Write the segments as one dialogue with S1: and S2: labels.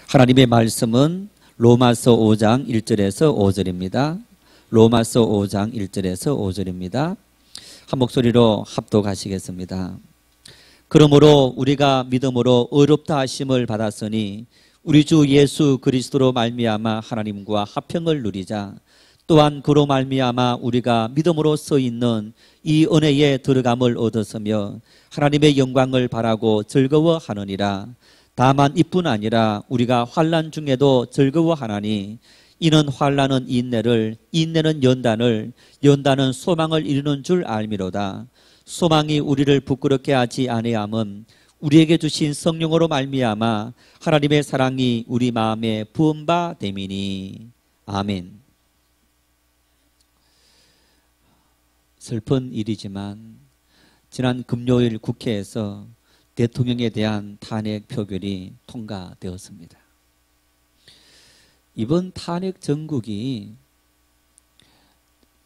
S1: 하나님의 말씀은 로마서 5장 1절에서 5절입니다. 로마서 5장 1절에서 5절입니다. 한 목소리로 합독하시겠습니다. 그러므로 우리가 믿음으로 의롭다 하심을 받았으니 우리 주 예수 그리스도로 말미암아 하나님과 화평을 누리자. 또한 그로 말미암아 우리가 믿음으로 서 있는 이 은혜에 들어감을 얻었으며 하나님의 영광을 바라고 즐거워하느니라. 다만 이뿐 아니라 우리가 환난 중에도 즐거워하나니 이는 환난은 인내를, 인내는 연단을, 연단은 소망을 이루는 줄 알미로다. 소망이 우리를 부끄럽게 하지 아니함은 우리에게 주신 성령으로 말미암아 하나님의 사랑이 우리 마음에 부은 바 됨이니. 아멘. 슬픈 일이지만 지난 금요일 국회에서 대통령에 대한 탄핵 표결이 통과되었습니다. 이번 탄핵 정국이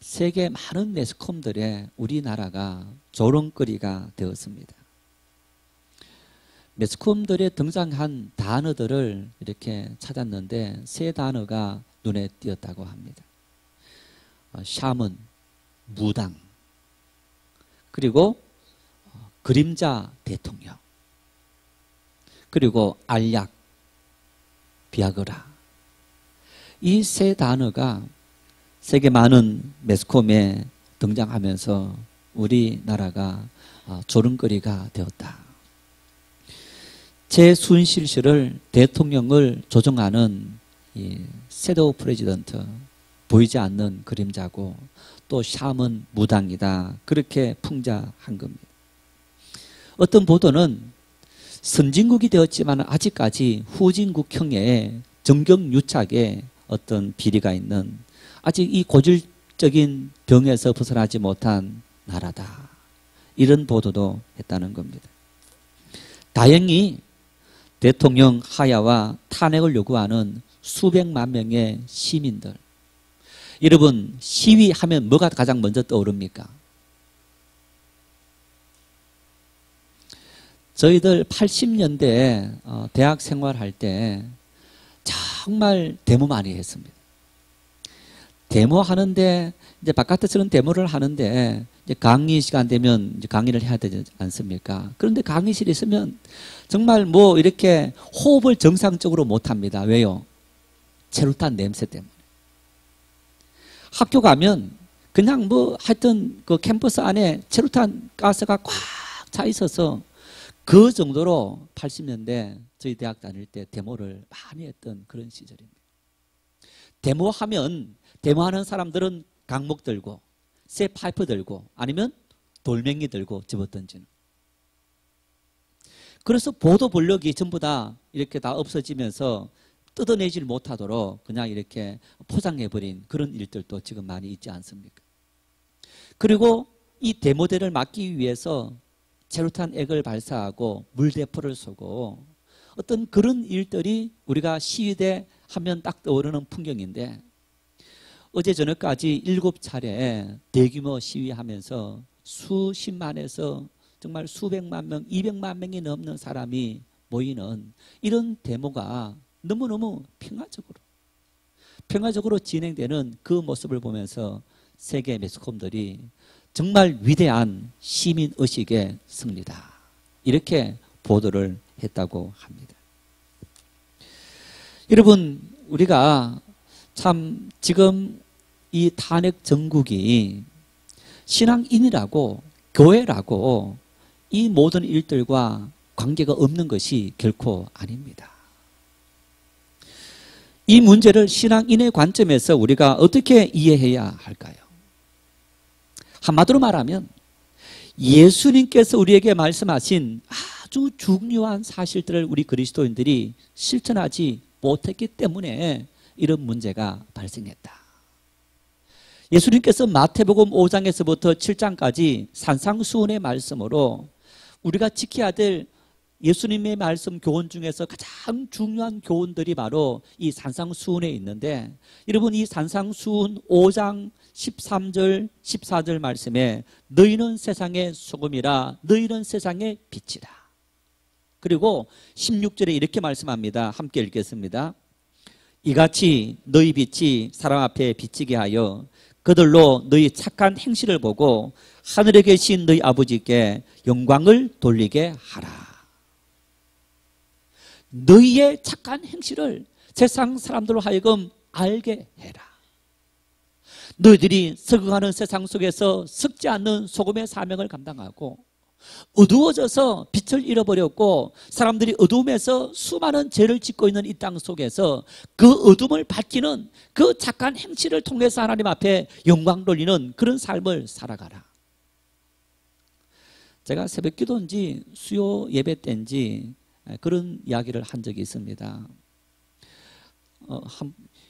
S1: 세계 많은 매스컴들의 우리나라가 조롱거리가 되었습니다. 매스컴들에 등장한 단어들을 이렇게 찾았는데 세 단어가 눈에 띄었다고 합니다. 샤먼, 무당, 그리고 그림자 대통령, 그리고 알약, 비아그라. 이 세 단어가 세계 많은 매스컴에 등장하면서 우리나라가 조롱거리가 되었다. 최순실 대통령을 조종하는 이 섀도우 프레지던트, 보이지 않는 그림자고 또 샤먼 무당이다. 그렇게 풍자한 겁니다. 어떤 보도는 선진국이 되었지만 아직까지 후진국형의 정경유착에 어떤 비리가 있는 아직 이 고질적인 병에서 벗어나지 못한 나라다. 이런 보도도 했다는 겁니다. 다행히 대통령 하야와 탄핵을 요구하는 수백만 명의 시민들. 여러분, 시위하면 뭐가 가장 먼저 떠오릅니까? 저희들 80년대에 대학 생활할 때 정말 데모 많이 했습니다. 데모하는데 이제 바깥에서는 데모를 하는데 이제 강의 시간 되면 이제 강의를 해야 되지 않습니까? 그런데 강의실에 있으면 정말 뭐 이렇게 호흡을 정상적으로 못 합니다. 왜요? 체류탄 냄새 때문에. 학교 가면 그냥 뭐 하여튼 그 캠퍼스 안에 체류탄 가스가 꽉 차 있어서 그 정도로 80년대 저희 대학 다닐 때 데모를 많이 했던 그런 시절입니다. 데모하는 사람들은 강목 들고 쇠 파이프 들고 아니면 돌멩이 들고 집어던지는. 그래서 보도 블록이 전부 다 이렇게 다 없어지면서 뜯어내질 못하도록 그냥 이렇게 포장해버린 그런 일들도 지금 많이 있지 않습니까? 그리고 이 데모대를 막기 위해서 체류탄 액을 발사하고 물대포를 쏘고 어떤 그런 일들이 우리가 시위대 하면 딱 떠오르는 풍경인데 어제 저녁까지 7차례 대규모 시위하면서 수십만에서 정말 수백만 명, 200만 명이 넘는 사람이 모이는 이런 데모가 너무너무 평화적으로 진행되는 그 모습을 보면서 세계 매스컴들이 정말 위대한 시민의식의 승리다. 이렇게 보도를 했다고 합니다. 여러분, 우리가 참 지금 이 탄핵 정국이 신앙인이라고 교회라고 이 모든 일들과 관계가 없는 것이 결코 아닙니다. 이 문제를 신앙인의 관점에서 우리가 어떻게 이해해야 할까요? 한마디로 말하면 예수님께서 우리에게 말씀하신 아주 중요한 사실들을 우리 그리스도인들이 실천하지 못했기 때문에 이런 문제가 발생했다. 예수님께서 마태복음 5장에서부터 7장까지 산상수훈의 말씀으로 우리가 지켜야 될 예수님의 말씀 교훈 중에서 가장 중요한 교훈들이 바로 이 산상수훈에 있는데 여러분 이 산상수훈 5장 13절 14절 말씀에 너희는 세상의 소금이라 너희는 세상의 빛이다. 그리고 16절에 이렇게 말씀합니다. 함께 읽겠습니다. 이같이 너희 빛이 사람 앞에 비치게 하여 그들로 너희 착한 행실을 보고 하늘에 계신 너희 아버지께 영광을 돌리게 하라. 너희의 착한 행실을 세상 사람들로 하여금 알게 해라. 너희들이 썩어가는 세상 속에서 썩지 않는 소금의 사명을 감당하고 어두워져서 빛을 잃어버렸고 사람들이 어두움에서 수많은 죄를 짓고 있는 이 땅 속에서 그 어둠을 밝히는 그 착한 행실을 통해서 하나님 앞에 영광 돌리는 그런 삶을 살아가라. 제가 새벽 기도인지 수요 예배 때인지 그런 이야기를 한 적이 있습니다.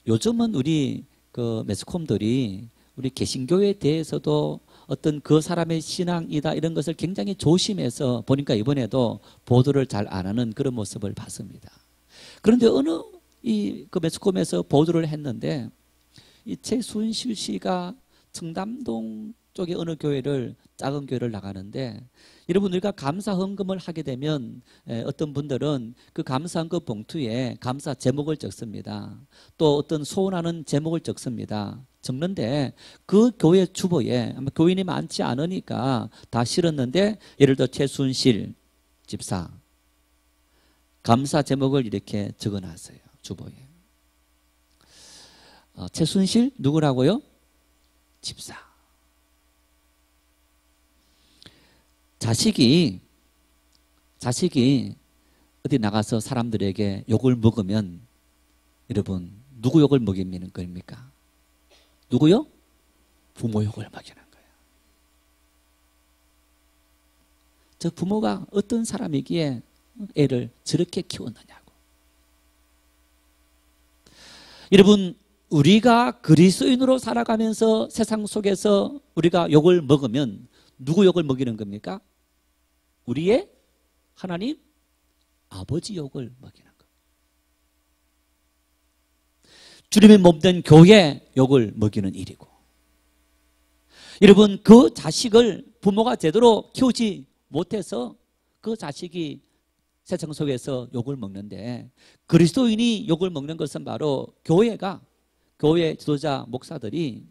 S1: 요즘은 우리 그 매스컴들이 우리 개신교에 대해서도 어떤 그 사람의 신앙이다 이런 것을 굉장히 조심해서 보니까 이번에도 보도를 잘 안 하는 그런 모습을 봤습니다. 그런데 어느 그 매스컴에서 보도를 했는데 이 최순실 씨가 청담동 쪽에 어느 교회를 작은 교회를 나가는데 여러분 우리가 감사 헌금을 하게 되면 어떤 분들은 그 감사 헌금 봉투에 감사 제목을 적습니다. 또 어떤 소원하는 제목을 적습니다. 적는데 그 교회 주보에 아마 교인이 많지 않으니까 다 실었는데 예를 들어 최순실 집사 감사 제목을 이렇게 적어놨어요. 주보에. 최순실 누구라고요? 집사. 자식이 어디 나가서 사람들에게 욕을 먹으면 여러분 누구 욕을 먹이는 겁니까? 누구요? 부모 욕을 먹이는 거예요. 저 부모가 어떤 사람이기에 애를 저렇게 키웠느냐고. 여러분 우리가 그리스도인으로 살아가면서 세상 속에서 우리가 욕을 먹으면 누구 욕을 먹이는 겁니까? 우리의 하나님 아버지 욕을 먹이는 것. 주님의 몸된 교회 욕을 먹이는 일이고 여러분 그 자식을 부모가 제대로 키우지 못해서 그 자식이 세상 속에서 욕을 먹는데 그리스도인이 욕을 먹는 것은 바로 교회 지도자 목사들이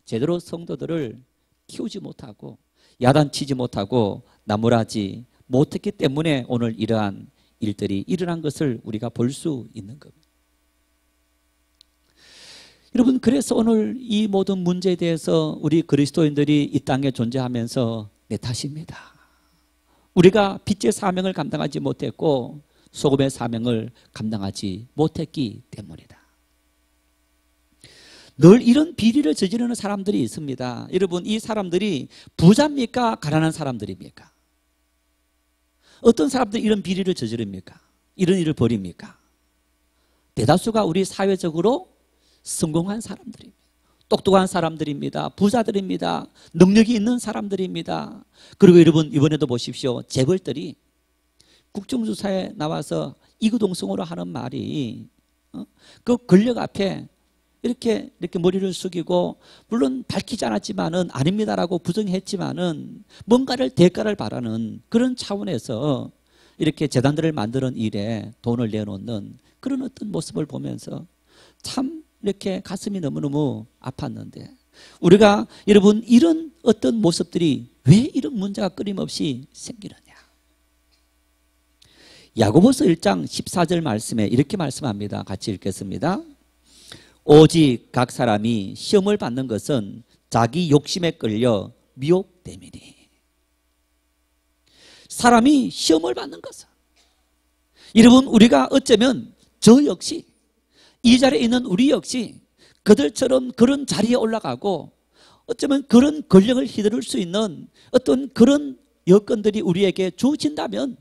S1: 제대로 성도들을 키우지 못하고 야단치지 못하고 나무라지 못했기 때문에 오늘 이러한 일들이 일어난 것을 우리가 볼 수 있는 겁니다. 여러분 그래서 오늘 이 모든 문제에 대해서 우리 그리스도인들이 이 땅에 존재하면서 내 탓입니다. 우리가 빛의 사명을 감당하지 못했고 소금의 사명을 감당하지 못했기 때문이다. 늘 이런 비리를 저지르는 사람들이 있습니다. 여러분 이 사람들이 부자입니까? 가난한 사람들입니까? 어떤 사람들이 이런 비리를 저지릅니까? 이런 일을 벌입니까? 대다수가 우리 사회적으로 성공한 사람들입니다. 똑똑한 사람들입니다. 부자들입니다. 능력이 있는 사람들입니다. 그리고 여러분 이번에도 보십시오. 재벌들이 국정조사에 나와서 이구동성으로 하는 말이 그 권력 앞에 이렇게 머리를 숙이고 물론 밝히지 않았지만은 아닙니다라고 부정했지만은 뭔가를 대가를 바라는 그런 차원에서 이렇게 재단들을 만드는 일에 돈을 내놓는 그런 어떤 모습을 보면서 참 이렇게 가슴이 너무너무 아팠는데 우리가 여러분 이런 어떤 모습들이 왜 이런 문제가 끊임없이 생기느냐. 야고보서 1장 14절 말씀에 이렇게 말씀합니다. 같이 읽겠습니다. 오직 각 사람이 시험을 받는 것은 자기 욕심에 끌려 미혹됨이니. 사람이 시험을 받는 것은 여러분 우리가 어쩌면 저 역시 이 자리에 있는 우리 역시 그들처럼 그런 자리에 올라가고 어쩌면 그런 권력을 휘두를 수 있는 어떤 그런 여건들이 우리에게 주어진다면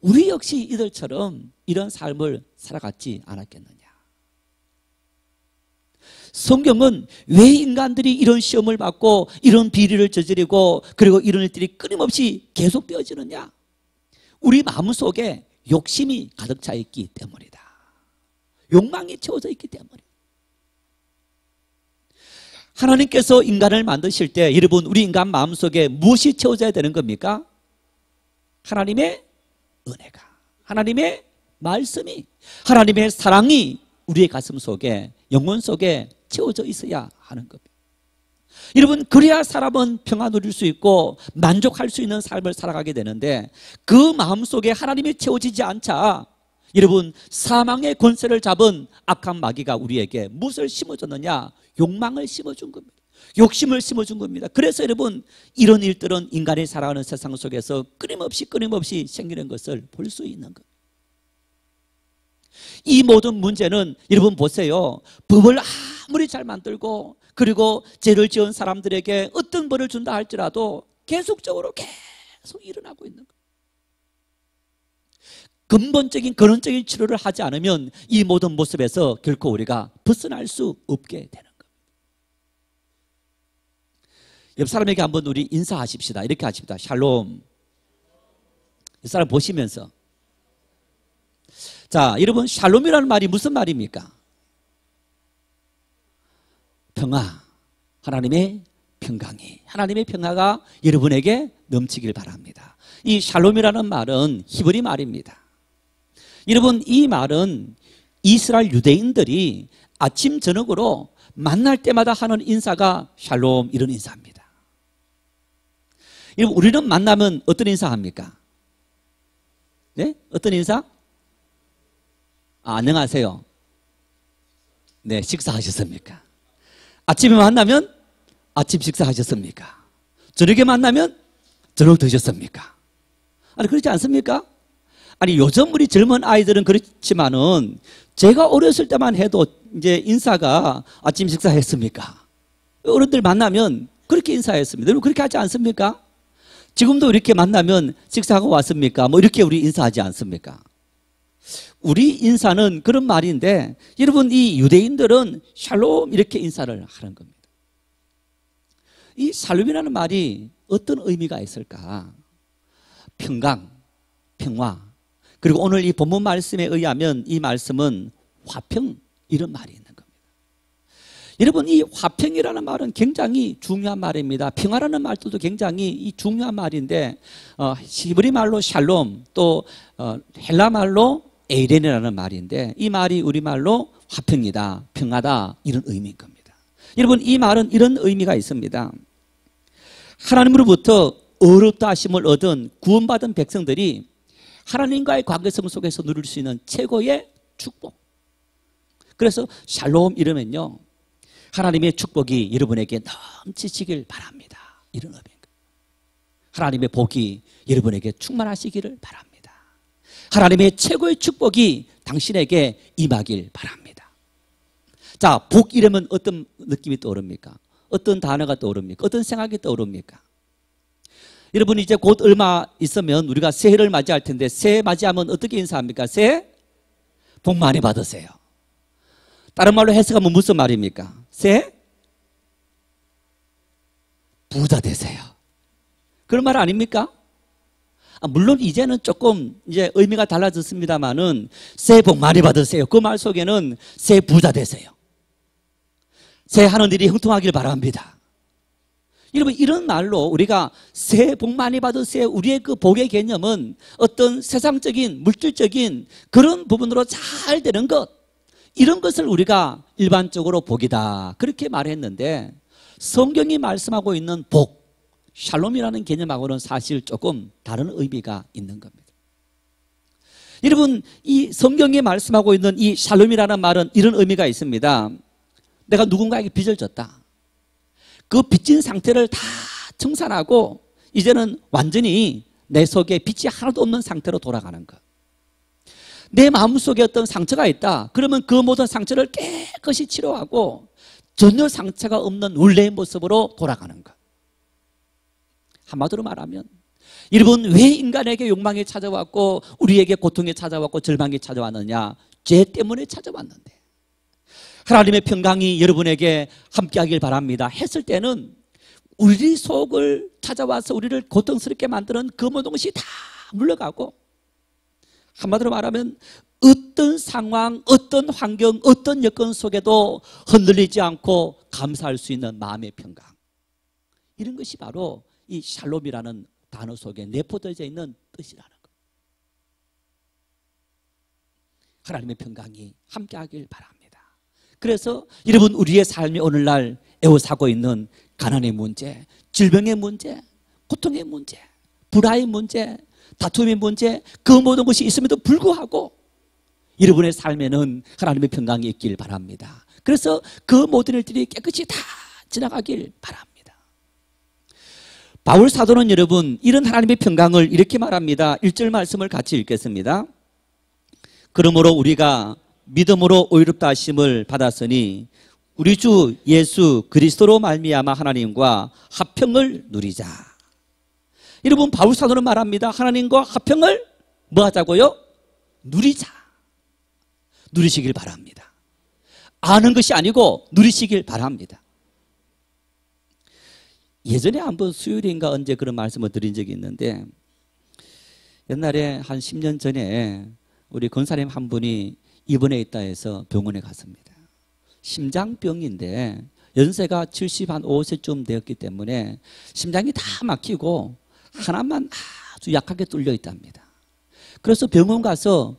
S1: 우리 역시 이들처럼 이런 삶을 살아갔지 않았겠느냐. 성경은 왜 인간들이 이런 시험을 받고 이런 비리를 저지르고 그리고 이런 일들이 끊임없이 계속되어지느냐? 우리 마음속에 욕심이 가득 차 있기 때문이다. 욕망이 채워져 있기 때문이다. 하나님께서 인간을 만드실 때 여러분 우리 인간 마음속에 무엇이 채워져야 되는 겁니까? 하나님의 은혜가. 하나님의 말씀이, 하나님의 사랑이 우리의 가슴 속에, 영혼 속에 채워져 있어야 하는 겁니다. 여러분, 그래야 사람은 평안 누릴 수 있고 만족할 수 있는 삶을 살아가게 되는데, 그 마음속에 하나님이 채워지지 않자 여러분, 사망의 권세를 잡은 악한 마귀가 우리에게 무엇을 심어줬느냐? 욕망을 심어준 겁니다. 욕심을 심어준 겁니다. 그래서 여러분, 이런 일들은 인간이 살아가는 세상 속에서 끊임없이 생기는 것을 볼 수 있는 겁니다. 이 모든 문제는 여러분 보세요. 법을 아무리 잘 만들고 그리고 죄를 지은 사람들에게 어떤 벌을 준다 할지라도 계속 일어나고 있는 거예요. 근본적인 근원적인 치료를 하지 않으면 이 모든 모습에서 결코 우리가 벗어날 수 없게 되는 겁니다. 옆 사람에게 한번 우리 인사하십시다. 이렇게 하십니다. 샬롬. 이 사람 보시면서. 자, 여러분, 샬롬이라는 말이 무슨 말입니까? 평화, 하나님의 평강이, 하나님의 평화가 여러분에게 넘치길 바랍니다. 이 샬롬이라는 말은 히브리 말입니다. 여러분, 이 말은 이스라엘 유대인들이 아침 저녁으로 만날 때마다 하는 인사가 샬롬, 이런 인사입니다. 여러분, 우리는 만나면 어떤 인사합니까? 네? 어떤 인사? 안녕하세요. 네, 식사하셨습니까? 아침에 만나면 아침 식사하셨습니까? 저녁에 만나면 저녁 드셨습니까? 아니, 그렇지 않습니까? 아니, 요즘 우리 젊은 아이들은 그렇지만은 제가 어렸을 때만 해도 이제 인사가 아침 식사했습니까? 어른들 만나면 그렇게 인사했습니다. 여러분, 그렇게 하지 않습니까? 지금도 이렇게 만나면 식사하고 왔습니까? 뭐 이렇게 우리 인사하지 않습니까? 우리 인사는 그런 말인데, 여러분, 이 유대인들은 샬롬 이렇게 인사를 하는 겁니다. 이 샬롬이라는 말이 어떤 의미가 있을까? 평강, 평화. 그리고 오늘 이 본문 말씀에 의하면 이 말씀은 화평, 이런 말이 있는 겁니다. 여러분, 이 화평이라는 말은 굉장히 중요한 말입니다. 평화라는 말도 굉장히 중요한 말인데, 히브리 말로 샬롬, 또 헬라 말로 에이렌이라는 말인데, 이 말이 우리말로 화평이다, 평화다, 이런 의미인 겁니다. 여러분, 이 말은 이런 의미가 있습니다. 하나님으로부터 의롭다 하심을 얻은 구원받은 백성들이 하나님과의 관계성 속에서 누릴 수 있는 최고의 축복. 그래서 샬롬 이러면요, 하나님의 축복이 여러분에게 넘치시길 바랍니다, 이런 의미입니다. 하나님의 복이 여러분에게 충만하시기를 바랍니다. 하나님의 최고의 축복이 당신에게 임하길 바랍니다. 자, 복 이러면 어떤 느낌이 떠오릅니까? 어떤 단어가 떠오릅니까? 어떤 생각이 떠오릅니까? 여러분, 이제 곧 얼마 있으면 우리가 새해를 맞이할 텐데, 새해 맞이하면 어떻게 인사합니까? 새해 복 많이 받으세요. 다른 말로 해석하면 무슨 말입니까? 새해 부자 되세요. 그런 말 아닙니까? 물론 이제는 조금 이제 의미가 달라졌습니다만은, 새해 복 많이 받으세요, 그 말 속에는 새해 부자 되세요, 새해 하는 일이 형통하길 바랍니다. 여러분, 이런 말로 우리가 새해 복 많이 받으세요, 우리의 그 복의 개념은 어떤 세상적인 물질적인 그런 부분으로 잘 되는 것, 이런 것을 우리가 일반적으로 복이다, 그렇게 말했는데, 성경이 말씀하고 있는 복, 샬롬이라는 개념하고는 사실 조금 다른 의미가 있는 겁니다. 여러분, 이 성경이 말씀하고 있는 이 샬롬이라는 말은 이런 의미가 있습니다. 내가 누군가에게 빚을 졌다. 그 빚진 상태를 다 청산하고 이제는 완전히 내 속에 빚이 하나도 없는 상태로 돌아가는 것. 내 마음속에 어떤 상처가 있다. 그러면 그 모든 상처를 깨끗이 치료하고 전혀 상처가 없는 원래의 모습으로 돌아가는 것. 한마디로 말하면, 여러분, 왜 인간에게 욕망이 찾아왔고 우리에게 고통이 찾아왔고 절망이 찾아왔느냐? 죄 때문에 찾아왔는데, 하나님의 평강이 여러분에게 함께하길 바랍니다 했을 때는 우리 속을 찾아와서 우리를 고통스럽게 만드는 그 모든 것이 다 물러가고, 한마디로 말하면 어떤 상황, 어떤 환경, 어떤 여건 속에도 흔들리지 않고 감사할 수 있는 마음의 평강, 이런 것이 바로 이 샬롬이라는 단어 속에 내포되어 있는 뜻이라는 것. 하나님의 평강이 함께하길 바랍니다. 그래서 여러분, 우리의 삶이 오늘날 애워사고 있는 가난의 문제, 질병의 문제, 고통의 문제, 불화의 문제, 다툼의 문제, 그 모든 것이 있음에도 불구하고 여러분의 삶에는 하나님의 평강이 있길 바랍니다. 그래서 그 모든 일들이 깨끗이 다 지나가길 바랍니다. 바울 사도는 여러분, 이런 하나님의 평강을 이렇게 말합니다. 1절 말씀을 같이 읽겠습니다. 그러므로 우리가 믿음으로 의롭다 하심을 받았으니 우리 주 예수 그리스도로 말미암아 하나님과 화평을 누리자. 여러분, 바울 사도는 말합니다. 하나님과 화평을 뭐 하자고요? 누리자. 누리시길 바랍니다. 아는 것이 아니고 누리시길 바랍니다. 예전에 한번 수요일인가 언제 그런 말씀을 드린 적이 있는데, 옛날에 한 10년 전에 우리 권사님 한 분이 입원해 있다 해서 병원에 갔습니다. 심장병인데 연세가 75세쯤 되었기 때문에 심장이 다 막히고 하나만 아주 약하게 뚫려 있답니다. 그래서 병원 가서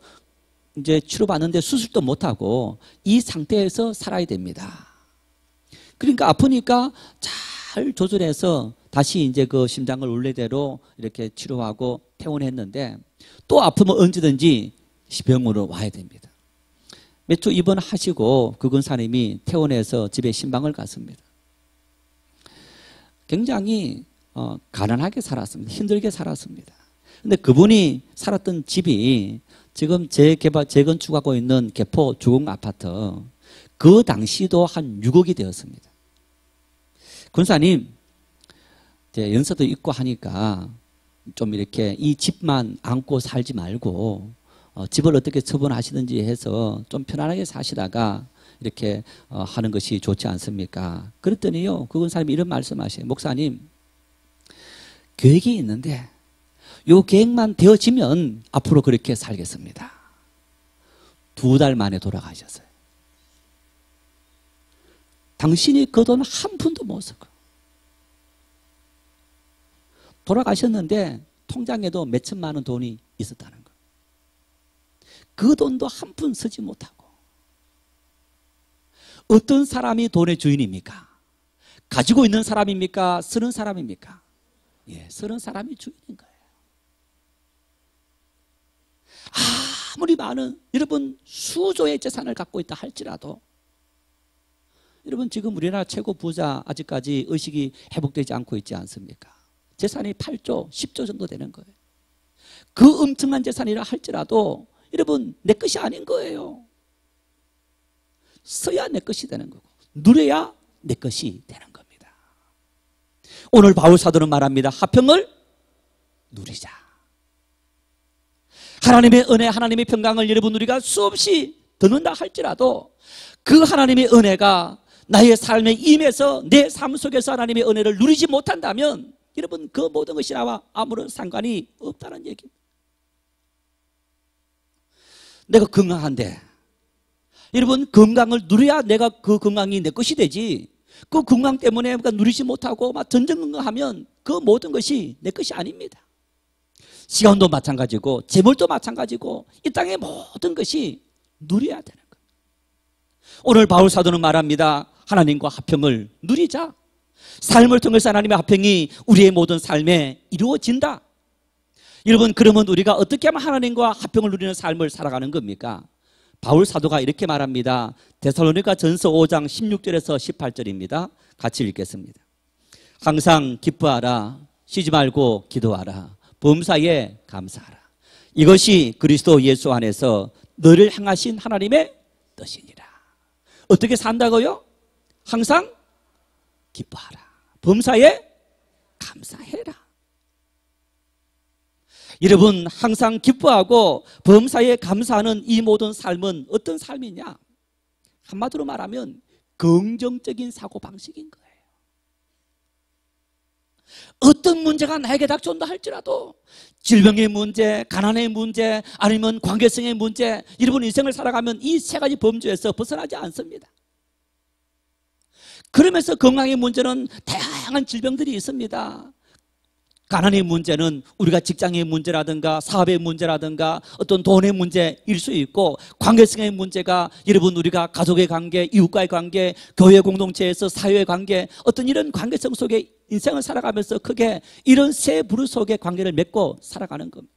S1: 이제 치료받는데 수술도 못하고 이 상태에서 살아야 됩니다. 그러니까 아프니까 잘 조절해서 다시 이제 그 심장을 원래대로 이렇게 치료하고 퇴원했는데, 또 아프면 언제든지 병원으로 와야 됩니다. 몇 주 입원하시고 그 권사님이 퇴원해서 집에 신방을 갔습니다. 굉장히 가난하게 살았습니다. 힘들게 살았습니다. 근데 그분이 살았던 집이 지금 재건축하고 있는 개포 주공 아파트, 그 당시도 한 6억이 되었습니다. 권사님, 이제 연세도 있고 하니까 좀 이렇게 이 집만 안고 살지 말고 집을 어떻게 처분하시든지 해서 좀 편안하게 사시다가 이렇게 하는 것이 좋지 않습니까? 그랬더니요, 그 권사님이 이런 말씀하셔요. 목사님, 계획이 있는데 요 계획만 되어지면 앞으로 그렇게 살겠습니다. 2달 만에 돌아가셨어요. 당신이 그 돈 한 푼도 못 썼고 돌아가셨는데 통장에도 몇 천만 원 돈이 있었다는 거예요. 그 돈도 한 푼 쓰지 못하고. 어떤 사람이 돈의 주인입니까? 가지고 있는 사람입니까? 쓰는 사람입니까? 예, 쓰는 사람이 주인인 거예요. 아무리 많은, 여러분 수조의 재산을 갖고 있다 할지라도, 여러분 지금 우리나라 최고 부자 아직까지 의식이 회복되지 않고 있지 않습니까? 재산이 8조, 10조 정도 되는 거예요. 그 엄청난 재산이라 할지라도 여러분 내 것이 아닌 거예요. 써야 내 것이 되는 거고 누려야 내 것이 되는 겁니다. 오늘 바울 사도는 말합니다. 화평을 누리자. 하나님의 은혜, 하나님의 평강을 여러분 우리가 수없이 듣는다 할지라도 그 하나님의 은혜가 나의 삶에 임해서 내 삶 속에서 하나님의 은혜를 누리지 못한다면 여러분 그 모든 것이 나와 아무런 상관이 없다는 얘기입니다. 내가 건강한데 여러분 건강을 누려야 내가 그 건강이 내 것이 되지, 그 건강 때문에 누리지 못하고 막 전전긍긍하면 그 모든 것이 내 것이 아닙니다. 시간도 마찬가지고 재물도 마찬가지고 이 땅의 모든 것이 누려야 되는 거예요. 오늘 바울 사도는 말합니다. 하나님과 화평을 누리자. 삶을 통해서 하나님의 화평이 우리의 모든 삶에 이루어진다. 여러분 그러면 우리가 어떻게 하면 하나님과 화평을 누리는 삶을 살아가는 겁니까? 바울 사도가 이렇게 말합니다. 데살로니가 전서 5장 16절에서 18절입니다. 같이 읽겠습니다. 항상 기뻐하라. 쉬지 말고 기도하라. 범사에 감사하라. 이것이 그리스도 예수 안에서 너를 향하신 하나님의 뜻이니라. 어떻게 산다고요? 항상 기뻐하라. 범사에 감사해라. 여러분 항상 기뻐하고 범사에 감사하는 이 모든 삶은 어떤 삶이냐? 한마디로 말하면 긍정적인 사고방식인 거예요. 어떤 문제가 나에게 닥쳐온다 할지라도, 질병의 문제, 가난의 문제, 아니면 관계성의 문제, 여러분 인생을 살아가면 이 세 가지 범주에서 벗어나지 않습니다. 그러면서 건강의 문제는 다양한 질병들이 있습니다. 가난의 문제는 우리가 직장의 문제라든가 사업의 문제라든가 어떤 돈의 문제일 수 있고, 관계성의 문제가 여러분 우리가 가족의 관계, 이웃과의 관계, 교회 공동체에서 사회의 관계, 어떤 이런 관계성 속에 인생을 살아가면서 크게 이런 세 부류 속의 관계를 맺고 살아가는 겁니다.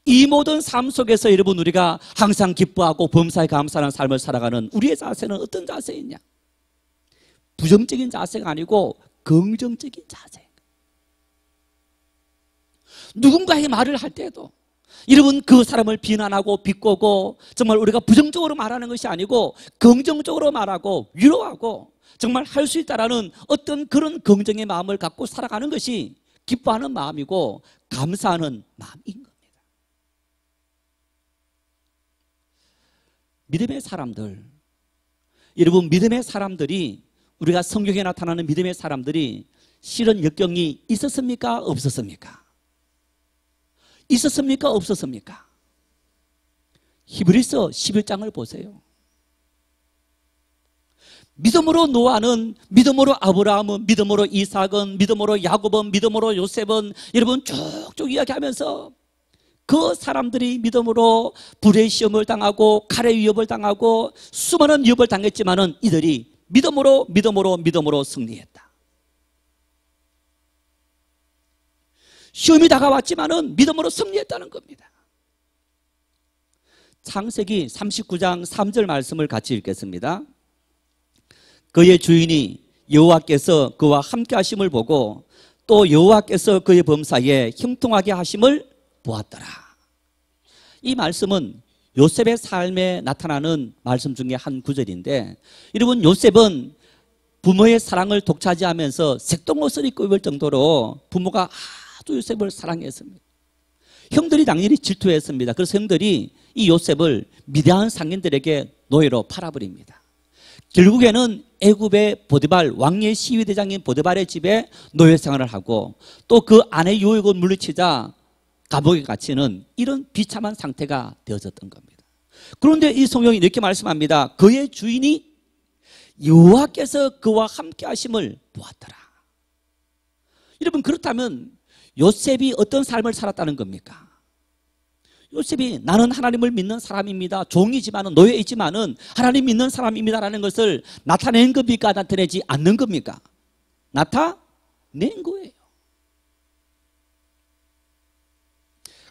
S1: 이 모든 삶 속에서 여러분 우리가 항상 기뻐하고 범사에 감사하는 삶을 살아가는 우리의 자세는 어떤 자세이냐? 부정적인 자세가 아니고 긍정적인 자세. 누군가의 말을 할 때도 여러분 그 사람을 비난하고 비꼬고 정말 우리가 부정적으로 말하는 것이 아니고 긍정적으로 말하고 위로하고 정말 할 수 있다라는 어떤 그런 긍정의 마음을 갖고 살아가는 것이 기뻐하는 마음이고 감사하는 마음인 겁니다. 믿음의 사람들, 여러분 믿음의 사람들이, 우리가 성경에 나타나는 믿음의 사람들이 실은 역경이 있었습니까? 없었습니까? 있었습니까? 없었습니까? 히브리서 11장을 보세요. 믿음으로 노아는, 믿음으로 아브라함은, 믿음으로 이삭은, 믿음으로 야곱은, 믿음으로 요셉은, 여러분 쭉쭉 이야기하면서 그 사람들이 믿음으로 불의 시험을 당하고 칼의 위협을 당하고 수많은 위협을 당했지만은 이들이 믿음으로 승리했다. 시험이 다가왔지만은 믿음으로 승리했다는 겁니다. 창세기 39장 3절 말씀을 같이 읽겠습니다. 그의 주인이 여호와께서 그와 함께 하심을 보고 또 여호와께서 그의 범사에 형통하게 하심을 보았더라. 이 말씀은 요셉의 삶에 나타나는 말씀 중에 한 구절인데, 여러분 요셉은 부모의 사랑을 독차지하면서 색동옷을 입고 입을 정도로 부모가 아주 요셉을 사랑했습니다. 형들이 당연히 질투했습니다. 그래서 형들이 이 요셉을 미대한 상인들에게 노예로 팔아버립니다. 결국에는 애굽의 보디발, 왕의 시위대장인 보디발의 집에 노예 생활을 하고 또 그 아내 유혹을 물리치자 감옥에 갇히는 이런 비참한 상태가 되어졌던 겁니다. 그런데 이 성경이 이렇게 말씀합니다. 그의 주인이 여호와께서 그와 함께 하심을 보았더라. 여러분 그렇다면 요셉이 어떤 삶을 살았다는 겁니까? 요셉이 나는 하나님을 믿는 사람입니다, 종이지만은 노예이지만은 하나님 믿는 사람입니다라는 것을 나타낸 겁니까? 나타내지 않는 겁니까? 나타낸 거예요.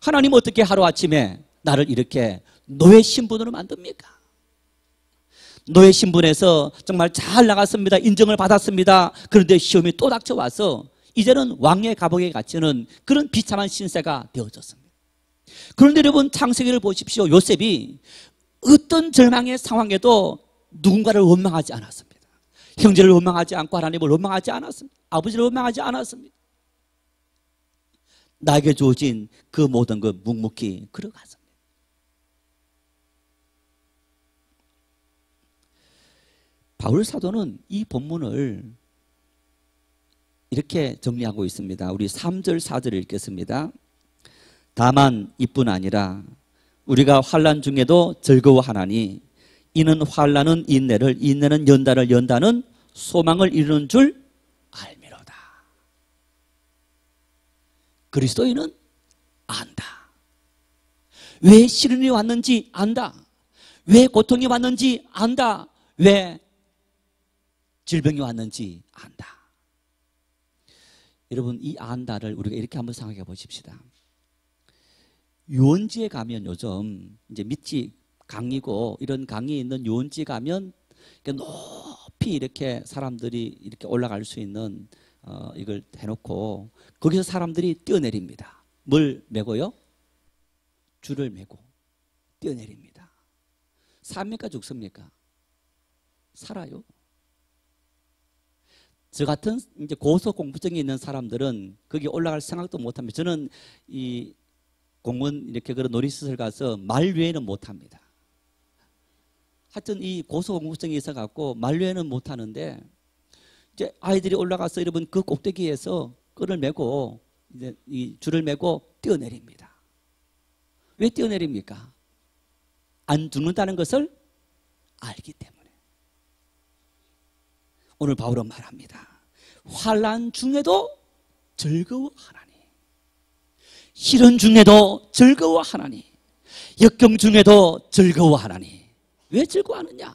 S1: 하나님 어떻게 하루아침에 나를 이렇게 노예 신분으로 만듭니까? 노예 신분에서 정말 잘 나갔습니다, 인정을 받았습니다. 그런데 시험이 또 닥쳐와서 이제는 왕의 감옥에 갇히는 그런 비참한 신세가 되어졌습니다. 그런데 여러분 창세기를 보십시오. 요셉이 어떤 절망의 상황에도 누군가를 원망하지 않았습니다. 형제를 원망하지 않고 하나님을 원망하지 않았습니다. 아버지를 원망하지 않았습니다. 나에게 주어진 그 모든 것 묵묵히 걸어갔습니다. 바울 사도는 이 본문을 이렇게 정리하고 있습니다. 우리 3절 4절 읽겠습니다. 다만 이뿐 아니라 우리가 환난 중에도 즐거워하나니 이는 환난은 인내를, 인내는 연단을, 연단은 소망을 이루는 줄 알미로다. 그리스도인은 안다. 왜 시련이 왔는지 안다. 왜 고통이 왔는지 안다. 왜 질병이 왔는지 안다. 여러분 이 안다를 우리가 이렇게 한번 생각해 보십시다. 유원지에 가면 요즘 이제 밑이 강이고 이런 강이 있는 유원지에 가면 높이 이렇게 사람들이 이렇게 올라갈 수 있는 이걸 해놓고 거기서 사람들이 뛰어내립니다. 뭘 메고요? 줄을 메고 뛰어내립니다. 삽니까 죽습니까? 살아요. 저 같은 이제 고소 공부증이 있는 사람들은 거기 올라갈 생각도 못합니다. 저는 이 공원 이렇게 그런 놀이시설 가서 말 외에는 못합니다. 하여튼 이 고소 공부증이 있어 갖고 말 외에는 못하는데 이제 아이들이 올라가서 여러분 그 꼭대기에서 끈을 메고 이제 이 줄을 메고 뛰어내립니다. 왜 뛰어내립니까? 안 죽는다는 것을 알기 때문에. 오늘 바울은 말합니다. 환난 중에도 즐거워하나니. 시련 중에도 즐거워하나니. 역경 중에도 즐거워하나니. 왜 즐거워하느냐?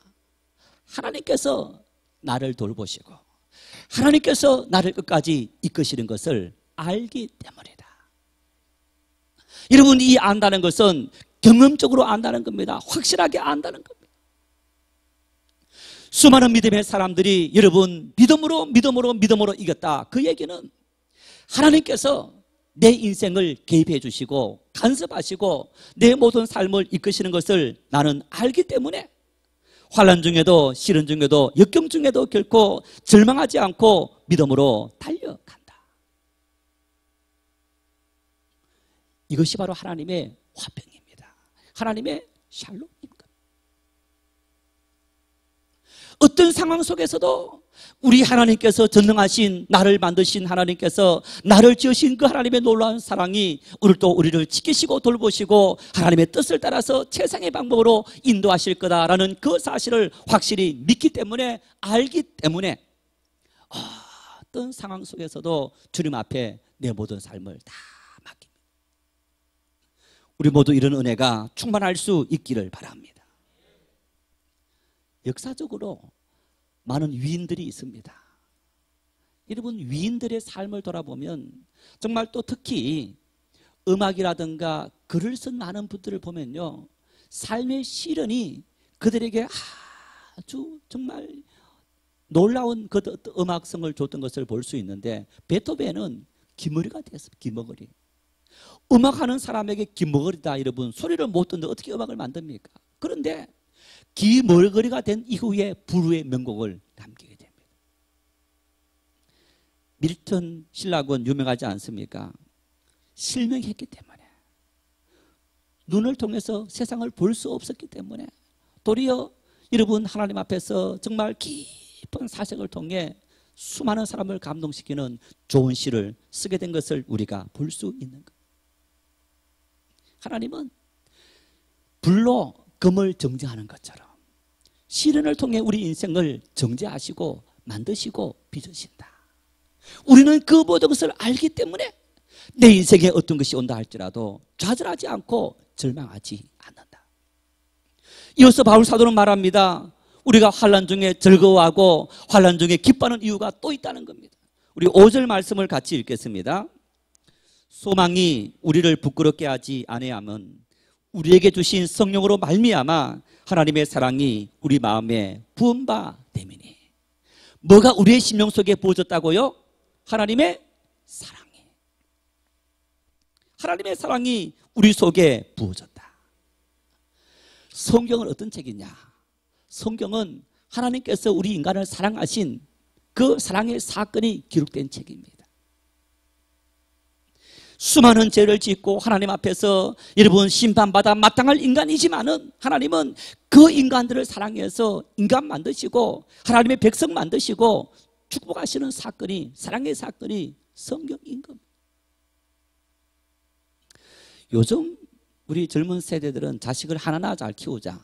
S1: 하나님께서 나를 돌보시고 하나님께서 나를 끝까지 이끄시는 것을 알기 때문이다. 여러분, 이 안다는 것은 경험적으로 안다는 겁니다. 확실하게 안다는 겁니다. 수많은 믿음의 사람들이 여러분 믿음으로 이겼다. 그 얘기는 하나님께서 내 인생을 개입해 주시고 간섭하시고 내 모든 삶을 이끄시는 것을 나는 알기 때문에 환난 중에도 시련 중에도 역경 중에도 결코 절망하지 않고 믿음으로 달려간다. 이것이 바로 하나님의 화평입니다. 하나님의 샬롬입니다. 어떤 상황 속에서도 우리 하나님께서 전능하신 나를 만드신 하나님께서 나를 지으신 그 하나님의 놀라운 사랑이 오늘도 우리를 지키시고 돌보시고 하나님의 뜻을 따라서 최상의 방법으로 인도하실 거다라는 그 사실을 확실히 믿기 때문에 알기 때문에 어떤 상황 속에서도 주님 앞에 내 모든 삶을 다 맡깁니다. 우리 모두 이런 은혜가 충만할 수 있기를 바랍니다. 역사적으로 많은 위인들이 있습니다. 여러분, 위인들의 삶을 돌아보면 정말 또 특히 음악이라든가 글을 쓴 많은 분들을 보면요, 삶의 시련이 그들에게 아주 정말 놀라운 그 음악성을 줬던 것을 볼 수 있는데, 베토벤은 기머리가 됐어요. 기머거리. 음악하는 사람에게 기머거리다, 여러분. 소리를 못 듣는데 어떻게 음악을 만듭니까? 그런데 기머거리가 된 이후에 불후의 명곡을 남기게 됩니다. 밀턴 신라군 유명하지 않습니까? 실명했기 때문에, 눈을 통해서 세상을 볼 수 없었기 때문에, 도리어 여러분 하나님 앞에서 정말 깊은 사색을 통해 수많은 사람을 감동시키는 좋은 시를 쓰게 된 것을 우리가 볼 수 있는 것. 하나님은 불로 금을 정제하는 것처럼 시련을 통해 우리 인생을 정제하시고 만드시고 빚으신다. 우리는 그 모든 것을 알기 때문에 내 인생에 어떤 것이 온다 할지라도 좌절하지 않고 절망하지 않는다. 이어서 바울 사도는 말합니다. 우리가 환난 중에 즐거워하고 환난 중에 기뻐하는 이유가 또 있다는 겁니다. 우리 5절 말씀을 같이 읽겠습니다. 소망이 우리를 부끄럽게 하지 아니하면 우리에게 주신 성령으로 말미암아 하나님의 사랑이 우리 마음에 부은 바 됨이니. 뭐가 우리의 심령 속에 부어졌다고요? 하나님의 사랑이. 하나님의 사랑이 우리 속에 부어졌다. 성경은 어떤 책이냐? 성경은 하나님께서 우리 인간을 사랑하신 그 사랑의 사건이 기록된 책입니다. 수많은 죄를 짓고 하나님 앞에서 여러분 심판받아 마땅할 인간이지만은 하나님은 그 인간들을 사랑해서 인간 만드시고 하나님의 백성 만드시고 축복하시는 사건이, 사랑의 사건이 성경인 겁니다. 요즘 우리 젊은 세대들은 자식을 하나하나 잘 키우자.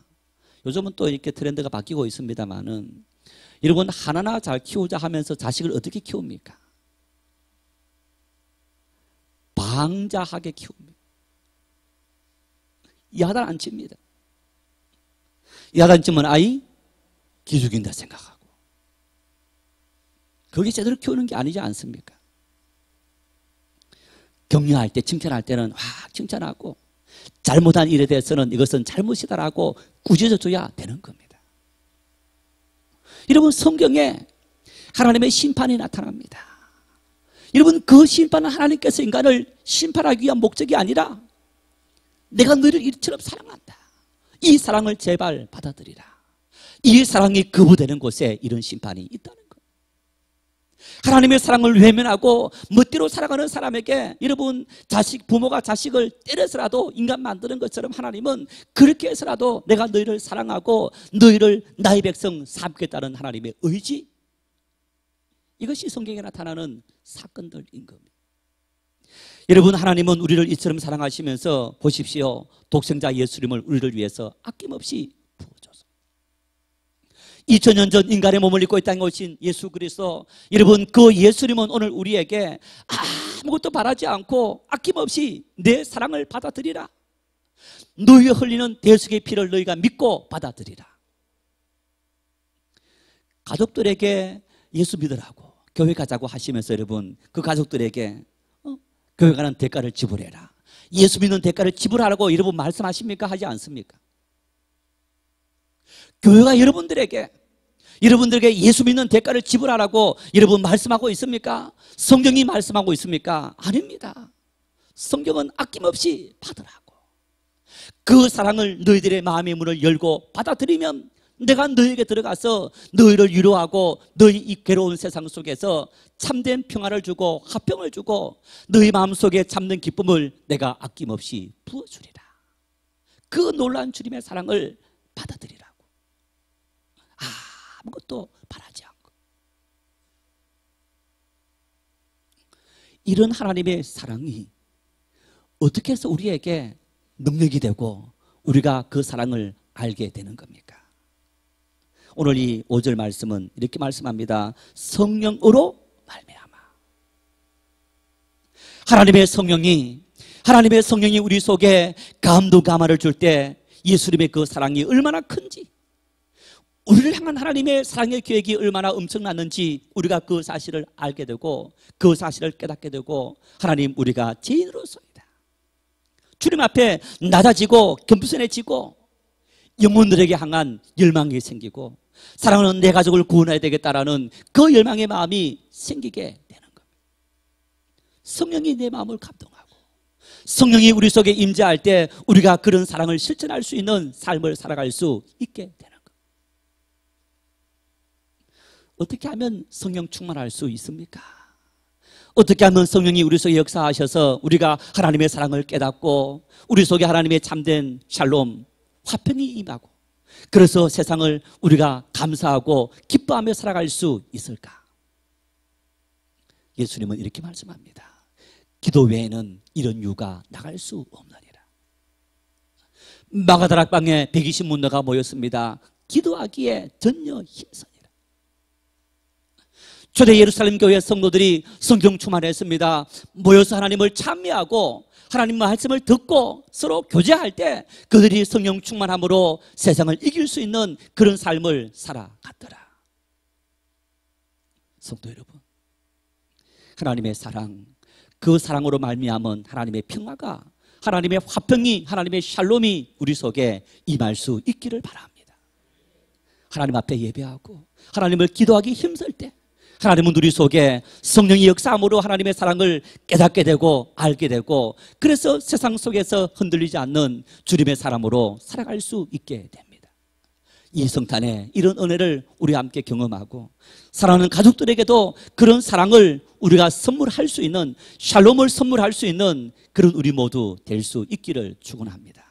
S1: 요즘은 또 이렇게 트렌드가 바뀌고 있습니다만은 여러분 하나하나 잘 키우자 하면서 자식을 어떻게 키웁니까? 방자하게 키웁니다. 야단 안 칩니다. 야단 치면 아이 기죽인다 생각하고. 그게 제대로 키우는 게 아니지 않습니까? 격려할 때, 칭찬할 때는 확 칭찬하고, 잘못한 일에 대해서는 이것은 잘못이다라고 꾸짖어 줘야 되는 겁니다. 여러분, 성경에 하나님의 심판이 나타납니다. 여러분, 그 심판은 하나님께서 인간을 심판하기 위한 목적이 아니라 내가 너를 이처럼 사랑한다, 이 사랑을 제발 받아들이라, 이 사랑이 거부되는 곳에 이런 심판이 있다는 거예요. 하나님의 사랑을 외면하고 멋대로 살아가는 사람에게 여러분 부모가 자식을 때려서라도 인간 만드는 것처럼 하나님은 그렇게 해서라도 내가 너희를 사랑하고 너희를 나의 백성 삼겠다는 하나님의 의지, 이것이 성경에 나타나는 사건들인 겁니다. 여러분, 하나님은 우리를 이처럼 사랑하시면서 보십시오. 독생자 예수님을 우리를 위해서 아낌없이 부어줘서 2000년 전 인간의 몸을 입고 이 땅에 오신 예수 그리스도, 여러분 그 예수님은 오늘 우리에게 아무것도 바라지 않고 아낌없이 내 사랑을 받아들이라. 너희의 흘리는 대속의 피를 너희가 믿고 받아들이라. 가족들에게 예수 믿으라고 교회 가자고 하시면서 여러분 그 가족들에게 교회 가는 대가를 지불해라, 예수 믿는 대가를 지불하라고 여러분 말씀하십니까? 하지 않습니까? 교회가 여러분들에게 예수 믿는 대가를 지불하라고 여러분 말씀하고 있습니까? 성경이 말씀하고 있습니까? 아닙니다. 성경은 아낌없이 받으라고. 그 사랑을 너희들의 마음의 문을 열고 받아들이면 내가 너희에게 들어가서 너희를 위로하고 너희 이 괴로운 세상 속에서 참된 평안을 주고 화평을 주고 너희 마음속에 참된 기쁨을 내가 아낌없이 부어주리라. 그 놀라운 주님의 사랑을 받아들이라고. 아무것도 바라지 않고. 이런 하나님의 사랑이 어떻게 해서 우리에게 능력이 되고 우리가 그 사랑을 알게 되는 겁니까? 오늘 이 5절 말씀은 이렇게 말씀합니다. 성령으로 말미암아. 하나님의 성령이 우리 속에 감동감화를 줄 때 예수님의 그 사랑이 얼마나 큰지, 우리를 향한 하나님의 사랑의 계획이 얼마나 엄청났는지 우리가 그 사실을 알게 되고 그 사실을 깨닫게 되고 하나님 우리가 죄인으로서이다, 주님 앞에 낮아지고 겸손해지고 영혼들에게 향한 열망이 생기고 사랑하는 내 가족을 구원해야 되겠다라는 그 열망의 마음이 생기게 되는 겁니다. 성령이 내 마음을 감동하고 성령이 우리 속에 임재할 때 우리가 그런 사랑을 실천할 수 있는 삶을 살아갈 수 있게 되는 겁니다. 어떻게 하면 성령 충만할 수 있습니까? 어떻게 하면 성령이 우리 속에 역사하셔서 우리가 하나님의 사랑을 깨닫고 우리 속에 하나님의 참된 샬롬, 화평이 임하고 그래서 세상을 우리가 감사하고 기뻐하며 살아갈 수 있을까? 예수님은 이렇게 말씀합니다. 기도 외에는 이런 유가 나갈 수 없느니라. 마가다락방에 120문너가 모였습니다. 기도하기에 전혀 힘쓰니라. 초대 예루살렘 교회 성도들이 성경 충만했습니다. 모여서 하나님을 찬미하고 하나님 말씀을 듣고 서로 교제할 때 그들이 성령 충만함으로 세상을 이길 수 있는 그런 삶을 살아갔더라. 성도 여러분, 하나님의 사랑, 그 사랑으로 말미암은 하나님의 평화가, 하나님의 화평이, 하나님의 샬롬이 우리 속에 임할 수 있기를 바랍니다. 하나님 앞에 예배하고 하나님을 기도하기 힘들 때 하나님은 우리 속에 성령이 역사함으로 하나님의 사랑을 깨닫게 되고 알게 되고 그래서 세상 속에서 흔들리지 않는 주님의 사람으로 살아갈 수 있게 됩니다. 이 성탄에 이런 은혜를 우리 함께 경험하고 사랑하는 가족들에게도 그런 사랑을 우리가 선물할 수 있는, 샬롬을 선물할 수 있는 그런 우리 모두 될 수 있기를 축원합니다.